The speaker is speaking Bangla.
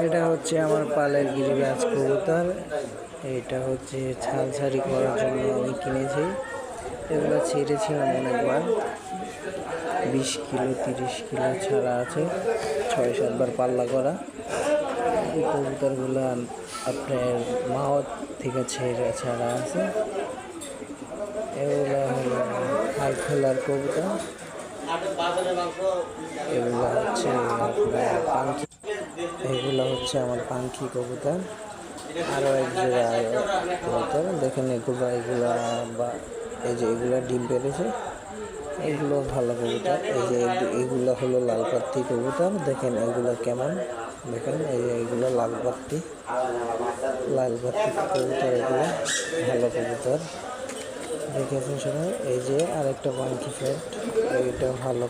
এটা হচ্ছে আমার পালের গিরিবাজ কবুতর। এটা হচ্ছে ছালছাড়ি করার জন্য আমি কিনেছি। এগুলো ছেড়েছিলাম অনেকবার, 20 কিলো 30 কিলো ছাড়া আছে, 6-7 বার পাল্লা করা। এই কবুতরগুলো আপনার মাওয়াত থেকে ছাড়া আছে। এগুলো হলো হাই খোলার কবুতর। এগুলো হচ্ছে আপনার পাঙ্কি, এগুলো হচ্ছে আমার পাঙ্কি কবুতর। আরও এক জোড়া কবুতর দেখেন, এগুলা বা এই যে এগুলা ডিম পেড়েছে, এগুলো ভালো কবুতর। এই যে এগুলো হলো লালপাত্তি কবুতর, দেখেন এগুলো কেমন, দেখেন এই যে এগুলো লালপাত্তি কবুতর, এগুলো ভালো কবুতর। দেখেছেন সবাই। এই যে আরেকটা পাঙ্কি ফ্যাট, এইটা ভালো